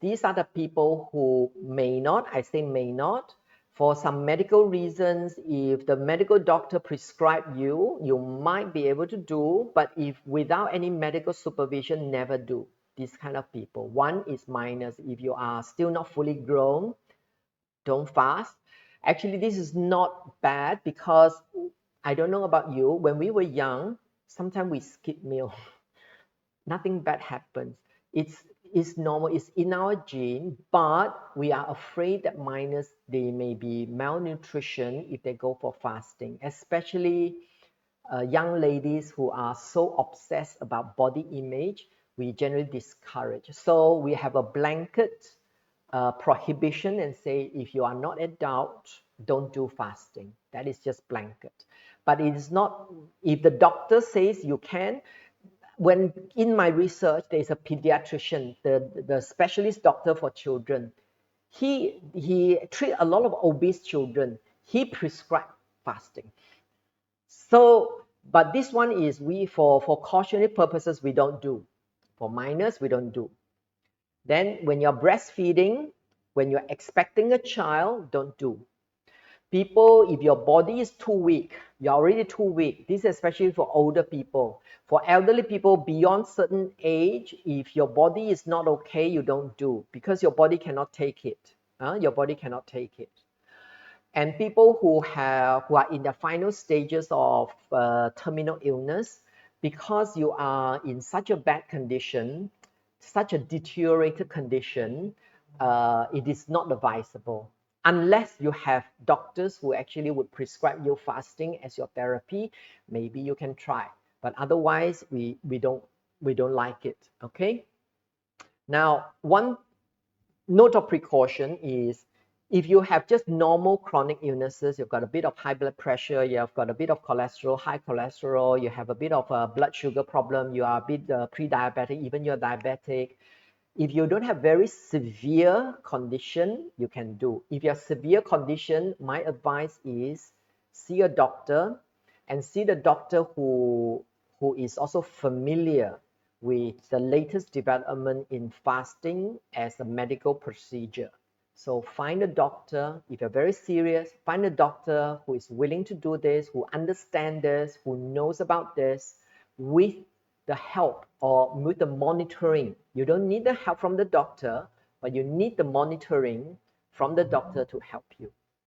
these are the people who may not, I say may not, for some medical reasons, if the medical doctor prescribe you, you might be able to do, but if without any medical supervision, never do. These kind of people. One is minors. If you are still not fully grown, don't fast. Actually, this is not bad because I don't know about you. When we were young, sometimes we skip meal. Nothing bad happens. It's normal. It's in our gene, but we are afraid that minors, they may be malnutrition if they go for fasting, especially young ladies who are so obsessed about body image. We generally discourage. So we have a blanket prohibition and say if you are not adult, don't do fasting. That is just blanket. But it is not, if the doctor says you can. When in my research, there's a pediatrician, the specialist doctor for children. He treat a lot of obese children. He prescribed fasting. So, but this one is for cautionary purposes, we don't do. For minors, we don't do. Then when you're breastfeeding, when you're expecting a child, don't do. People, if your body is too weak, you're already too weak. This is especially for older people. For elderly people beyond certain age, if your body is not okay, you don't do because your body cannot take it. Your body cannot take it. And people who are in the final stages of terminal illness, because you are in such a bad condition, such a deteriorated condition, it is not advisable unless you have doctors who actually would prescribe you fasting as your therapy. Maybe you can try, but otherwise we don't like it. Okay. Now, one note of precaution is if you have just normal chronic illnesses, you've got a bit of high blood pressure, you've got a bit of cholesterol, high cholesterol, you have a bit of a blood sugar problem, you are a bit pre-diabetic, even you're diabetic. If you don't have very severe condition, you can do. If you have severe condition, my advice is see a doctor and see the doctor who is also familiar with the latest development in fasting as a medical procedure. So find a doctor, if you're very serious, find a doctor who is willing to do this, who understands this, who knows about this, with the help or with the monitoring. You don't need the help from the doctor, but you need the monitoring from the doctor to help you.